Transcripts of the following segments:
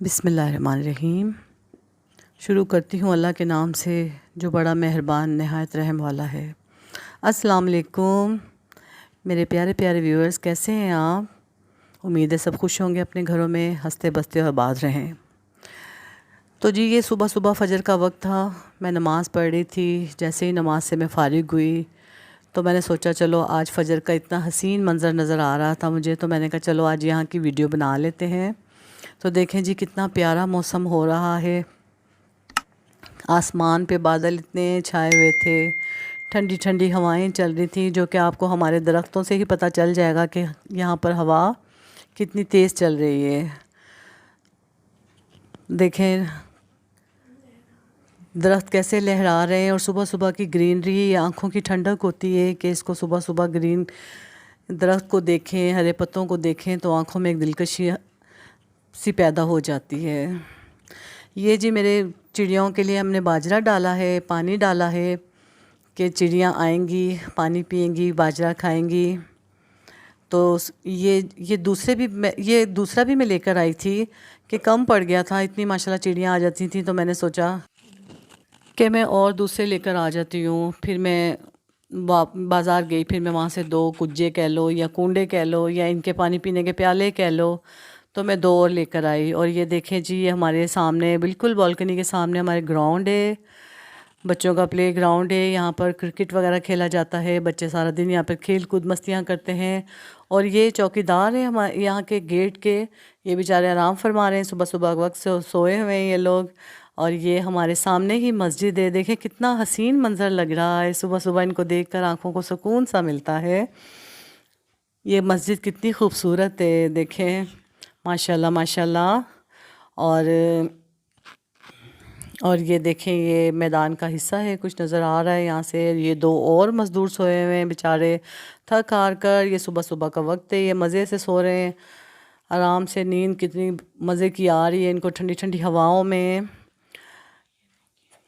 बिस्मिल्लाहिर्रहमानिर्रहीम। शुरू करती हूँ अल्लाह के नाम से जो बड़ा मेहरबान नहायत रहम वाला है। अस्सलाम वालेकुम मेरे प्यारे प्यारे व्यूअर्स, कैसे हैं आप? उम्मीद है सब खुश होंगे, अपने घरों में हंसते बसते और आबाद रहें। तो जी ये सुबह सुबह फ़जर का वक्त था, मैं नमाज़ पढ़ रही थी। जैसे ही नमाज से मैं फ़ारिग हुई तो मैंने सोचा चलो आज फ़जर का इतना हसीन मंज़र नज़र आ रहा था मुझे, तो मैंने कहा चलो आज यहाँ की वीडियो बना लेते हैं। तो देखें जी कितना प्यारा मौसम हो रहा है। आसमान पे बादल इतने छाए हुए थे, ठंडी ठंडी हवाएं चल रही थी, जो कि आपको हमारे दरख्तों से ही पता चल जाएगा कि यहाँ पर हवा कितनी तेज़ चल रही है। देखें दरख्त कैसे लहरा रहे हैं, और सुबह सुबह की ग्रीनरी आँखों की ठंडक होती है कि इसको सुबह सुबह ग्रीन दरख्त को देखें, हरे पत्तों को देखें तो आँखों में एक दिलकशी सी पैदा हो जाती है। ये जी मेरे चिड़ियों के लिए हमने बाजरा डाला है, पानी डाला है कि चिड़ियाँ आएंगी, पानी पिएंगी, बाजरा खाएंगी। तो ये दूसरा भी मैं लेकर आई थी कि कम पड़ गया था, इतनी माशाल्लाह चिड़ियाँ आ जाती थी, तो मैंने सोचा कि मैं और दूसरे लेकर आ जाती हूँ। फिर मैं बाज़ार गई, फिर मैं वहाँ से 2 कुज्जे कह लो या कूंडे कह लो या इनके पानी पीने के प्याले कह लो, तो मैं 2 और लेकर आई। और ये देखें जी, ये हमारे सामने बिल्कुल बालकनी के सामने हमारे ग्राउंड है, बच्चों का प्ले ग्राउंड है। यहाँ पर क्रिकेट वगैरह खेला जाता है, बच्चे सारा दिन यहाँ पर खेल कूद मस्तियाँ करते हैं। और ये चौकीदार हैं हमारे यहाँ के गेट के, ये बेचारे आराम फरमा रहे हैं, सुबह सुबह वक्त से सोए हुए हैं ये लोग। और ये हमारे सामने ही मस्जिद है, देखें कितना हसीन मंज़र लग रहा है। सुबह सुबह इनको देखकर आँखों को सुकून सा मिलता है। ये मस्जिद कितनी खूबसूरत है, देखें माशाल्लाह माशाल्लाह। और ये देखें ये मैदान का हिस्सा है, कुछ नज़र आ रहा है यहाँ से। ये 2 और मज़दूर सोए हुए हैं बेचारे, थक हार कर। ये सुबह सुबह का वक्त है, ये मज़े से सो रहे हैं आराम से। नींद कितनी मज़े की आ रही है इनको ठंडी ठंडी हवाओं में।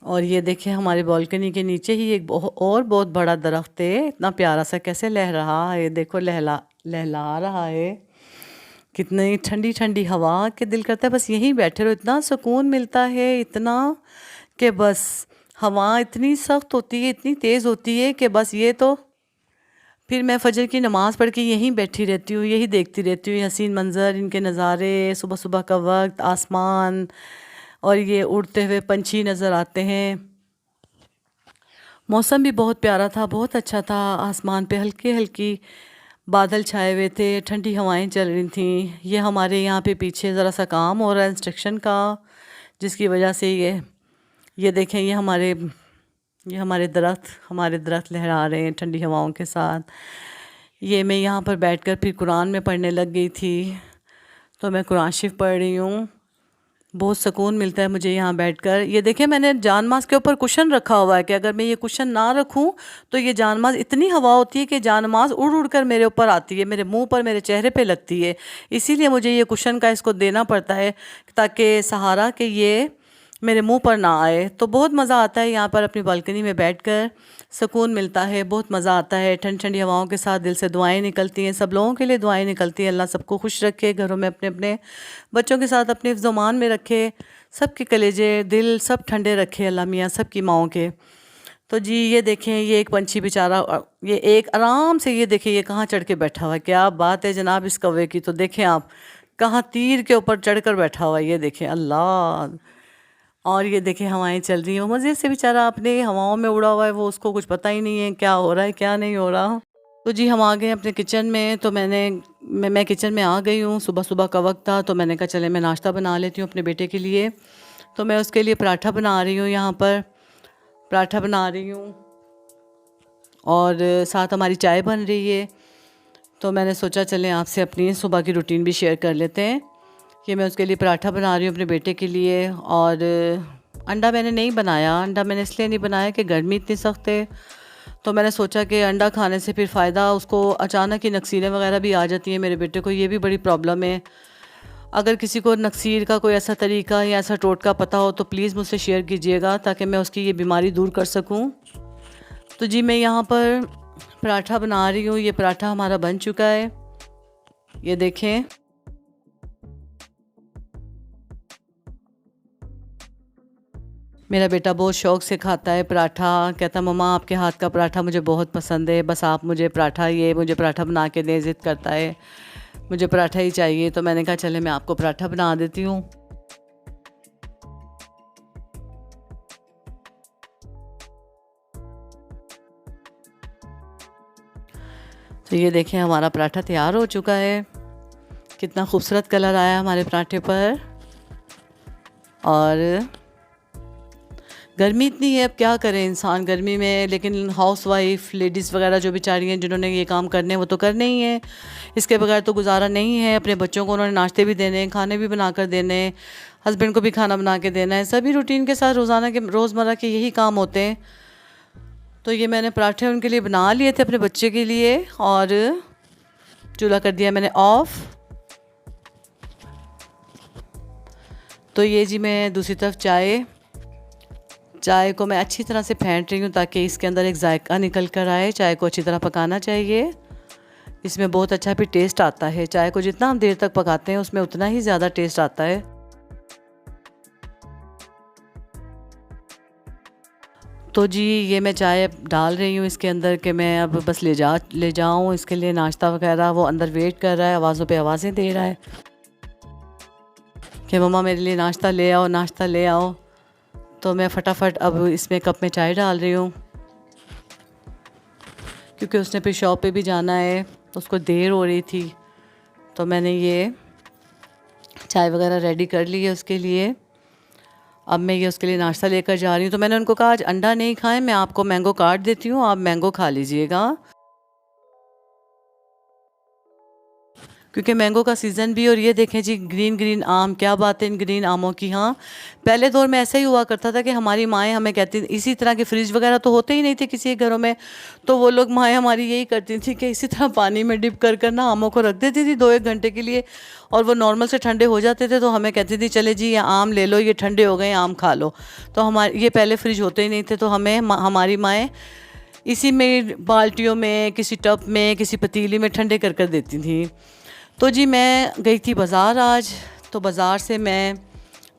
और ये देखें हमारे बालकनी के नीचे ही एक बहुत बड़ा दरख्त है, इतना प्यारा सा कैसे लह रहा है, देखो लहला रहा है। कितनी ठंडी ठंडी हवा के दिल करता है बस यहीं बैठे रहो, इतना सुकून मिलता है, इतना कि बस हवा इतनी सख्त होती है, इतनी तेज़ होती है कि बस ये तो फिर मैं फ़जर की नमाज़ पढ़ के यहीं बैठी रहती हूँ, यही देखती रहती हूँ हसीन मंज़र, इनके नज़ारे, सुबह सुबह का वक्त, आसमान, और ये उड़ते हुए पंछी नज़र आते हैं। मौसम भी बहुत प्यारा था, बहुत अच्छा था। आसमान पे हल्की हल्की बादल छाए हुए थे, ठंडी हवाएं चल रही थीं। ये हमारे यहाँ पे पीछे ज़रा सा काम हो रहा है इंस्ट्रक्शन का, जिसकी वजह से ये देखें हमारे दरख्त लहरा रहे हैं ठंडी हवाओं के साथ। ये मैं यहाँ पर बैठकर फिर कुरान में पढ़ने लग गई थी, तो मैं कुरान शरीफ पढ़ रही हूँ। बहुत सुकून मिलता है मुझे यहाँ बैठकर। ये देखें मैंने जानमाज़ के ऊपर कुशन रखा हुआ है कि अगर मैं ये कुशन ना रखूँ तो ये जानमाज़, इतनी हवा होती है कि जानमाज़ उड़ उड़ कर मेरे ऊपर आती है, मेरे मुंह पर, मेरे चेहरे पे लगती है। इसीलिए मुझे ये कुशन का इसको देना पड़ता है ताकि सहारा कि ये मेरे मुंह पर ना आए। तो बहुत मज़ा आता है यहाँ पर अपनी बालकनी में बैठकर, सुकून मिलता है, बहुत मज़ा आता है। ठंडी ठंडी हवाओं के साथ दिल से दुआएं निकलती हैं, सब लोगों के लिए दुआएं निकलती हैं। अल्लाह सबको खुश रखे, घरों में अपने अपने बच्चों के साथ अपने ज़ुबान में रखे, सबके कलेजे दिल सब ठंडे रखे अल्लाह मियाँ सबकी माओं के। तो जी ये देखें ये एक पंछी बेचारा, ये एक आराम से, ये देखें ये कहाँ चढ़ के बैठा हुआ है, क्या बात है जनाब इस कौवे की। तो देखें आप कहाँ तीर के ऊपर चढ़ कर बैठा हुआ है, ये देखें अल्लाह। और ये देखें हवाएं चल रही हैं, वो मज़े से बेचारा अपने हवाओं में उड़ा हुआ है, वो उसको कुछ पता ही नहीं है क्या हो रहा है क्या नहीं हो रहा। तो जी हम आ गए अपने किचन में, तो मैं किचन में आ गई हूँ। सुबह सुबह का वक्त था तो मैंने कहा चले मैं नाश्ता बना लेती हूँ अपने बेटे के लिए। तो मैं उसके लिए पराठा बना रही हूँ, यहाँ पर पराठा बना रही हूँ और साथ हमारी चाय बन रही है। तो मैंने सोचा चलें आपसे अपनी सुबह की रूटीन भी शेयर कर लेते हैं कि मैं उसके लिए पराठा बना रही हूँ अपने बेटे के लिए। और अंडा मैंने नहीं बनाया, अंडा मैंने इसलिए नहीं बनाया कि गर्मी इतनी सख्त है, तो मैंने सोचा कि अंडा खाने से फिर फ़ायदा, उसको अचानक ही नक्सीरें वगैरह भी आ जाती हैं। मेरे बेटे को ये भी बड़ी प्रॉब्लम है। अगर किसी को नक्सीर का कोई ऐसा तरीका या ऐसा टोटका पता हो तो प्लीज़ मुझसे शेयर कीजिएगा ताकि मैं उसकी ये बीमारी दूर कर सकूं। तो जी मैं यहाँ पर पराठा बना रही हूँ। ये पराठा हमारा बन चुका है, ये देखें। मेरा बेटा बहुत शौक़ से खाता है पराठा। कहता मम्मा आपके हाथ का पराठा मुझे बहुत पसंद है, बस आप मुझे पराठा बना के दें। ज़िद करता है मुझे पराठा ही चाहिए। तो मैंने कहा चले मैं आपको पराठा बना देती हूँ। तो ये देखें हमारा पराठा तैयार हो चुका है। कितना खूबसूरत कलर आया हमारे पराठे पर। और गर्मी इतनी है, अब क्या करे इंसान गर्मी में, लेकिन हाउस वाइफ लेडीज़ वगैरह जो बेचारी हैं जिन्होंने ये काम करने हैं वो तो करने ही हैं। इसके बगैर तो गुजारा नहीं है। अपने बच्चों को उन्होंने नाश्ते भी देने हैं, खाने भी बना कर देने हैं, हस्बैंड को भी खाना बना के देना है। सभी रूटीन के साथ रोज़ाना के रोज़मर्रा के यही काम होते हैं। तो ये मैंने पराठे उनके लिए बना लिए थे अपने बच्चे के लिए, और चूल्हा कर दिया मैंने ऑफ़। तो ये जी मैं दूसरी तरफ चाय को मैं अच्छी तरह से फेंट रही हूँ ताकि इसके अंदर एक जायका निकल कर आए। चाय को अच्छी तरह पकाना चाहिए, इसमें बहुत अच्छा भी टेस्ट आता है। चाय को जितना हम देर तक पकाते हैं उसमें उतना ही ज़्यादा टेस्ट आता है। तो जी ये मैं चाय डाल रही हूँ इसके अंदर कि मैं अब बस ले जाऊँ इसके लिए नाश्ता वगैरह। वो अंदर वेट कर रहा है, आवाज़ों पे आवाज़ें दे रहा है कि मम्मा मेरे लिए नाश्ता ले आओ, नाश्ता ले आओ। तो मैं फटाफट अब इसमें कप में चाय डाल रही हूँ, क्योंकि उसने फिर शॉप पे भी जाना है, उसको देर हो रही थी। तो मैंने ये चाय वगैरह रेडी कर ली है उसके लिए। अब मैं ये उसके लिए नाश्ता लेकर जा रही हूँ। तो मैंने उनको कहा आज अंडा नहीं खाएं, मैं आपको मैंगो काट देती हूँ, आप मैंगो खा लीजिएगा, क्योंकि मैंगो का सीज़न भी। और ये देखें जी ग्रीन आम, क्या बात है इन ग्रीन आमों की। हाँ, पहले दौर में ऐसा ही हुआ करता था कि हमारी माएँ हमें कहती थी, इसी तरह के फ्रिज वगैरह तो होते ही नहीं थे किसी के घरों में, तो वो लोग माएँ हमारी यही करती थी कि इसी तरह पानी में डिप कर ना आमों को रख देती थी 2-1 घंटे के लिए, और वो नॉर्मल से ठंडे हो जाते थे। तो हमें कहती थी चले जी ये आम ले लो, ये ठंडे हो गए, आम खा लो। तो हमारे ये पहले फ्रिज होते ही नहीं थे, तो हमें हमारी माएँ इसी में बाल्टियों में, किसी टब में, किसी पतीली में ठंडे कर देती थी। तो जी मैं गई थी बाज़ार आज। तो बाज़ार से मैं,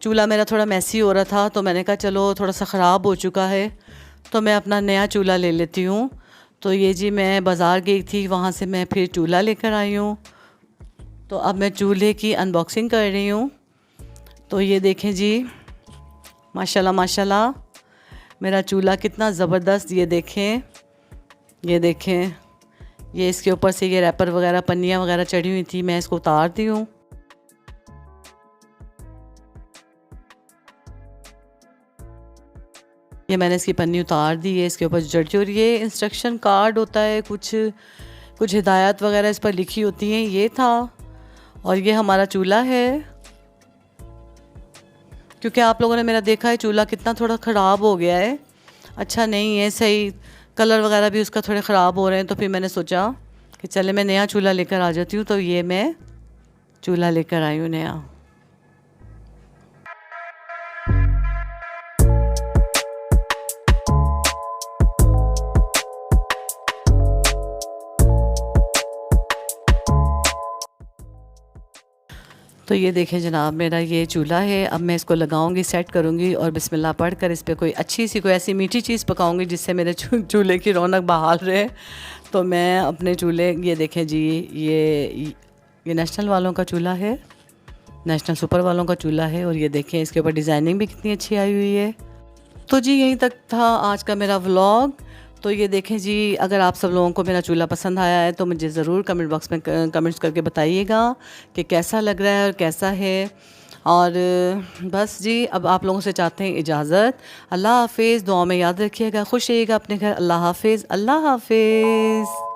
चूल्हा मेरा थोड़ा मैसी हो रहा था, तो मैंने कहा चलो थोड़ा सा ख़राब हो चुका है तो मैं अपना नया चूल्हा ले लेती हूँ। तो ये जी मैं बाज़ार गई थी, वहाँ से मैं फिर चूल्हा लेकर आई हूँ। तो अब मैं चूल्हे की अनबॉक्सिंग कर रही हूँ। तो ये देखें जी, माशाल्लाह माशाल्लाह मेरा चूल्हा कितना ज़बरदस्त। ये देखें ये इसके ऊपर से ये रैपर वगैरह, पन्नियाँ वगैरह चढ़ी हुई थी, मैं इसको उतारती हूँ। ये मैंने इसकी पन्नी उतार दी है, इसके ऊपर जो चढ़ी। और ये इंस्ट्रक्शन कार्ड होता है, कुछ हिदायत वगैरह इस पर लिखी होती हैं, ये था। और ये हमारा चूल्हा है, क्योंकि आप लोगों ने मेरा देखा है चूल्हा कितना थोड़ा ख़राब हो गया है, अच्छा नहीं है, सही कलर वगैरह भी उसका थोड़े ख़राब हो रहे हैं। तो फिर मैंने सोचा कि चले मैं नया चूल्हा लेकर आ जाती हूँ। तो ये मैं चूल्हा लेकर आई हूँ नया। तो ये देखें जनाब मेरा ये चूल्हा है। अब मैं इसको लगाऊंगी, सेट करूंगी और बिस्मिल्लाह पढ़कर इस पर कोई अच्छी सी, कोई ऐसी मीठी चीज़ पकाऊंगी जिससे मेरे चूल्हे की रौनक बहाल रहे। तो मैं अपने चूल्हे, ये देखें जी, ये नेशनल वालों का चूल्हा है, नेशनल सुपर वालों का चूल्हा है। और ये देखें इसके ऊपर डिज़ाइनिंग भी कितनी अच्छी आई हुई है। तो जी यहीं तक था आज का मेरा व्लॉग। तो ये देखें जी, अगर आप सब लोगों को मेरा चूल्हा पसंद आया है तो मुझे ज़रूर कमेंट बॉक्स में कमेंट्स करके बताइएगा कि कैसा लग रहा है और कैसा है। और बस जी अब आप लोगों से चाहते हैं इजाज़त। अल्लाह हाफ़िज़, दुआ में याद रखिएगा, खुश रहिएगा अपने घर। अल्लाह हाफ़िज़, अल्लाह हाफ़िज़।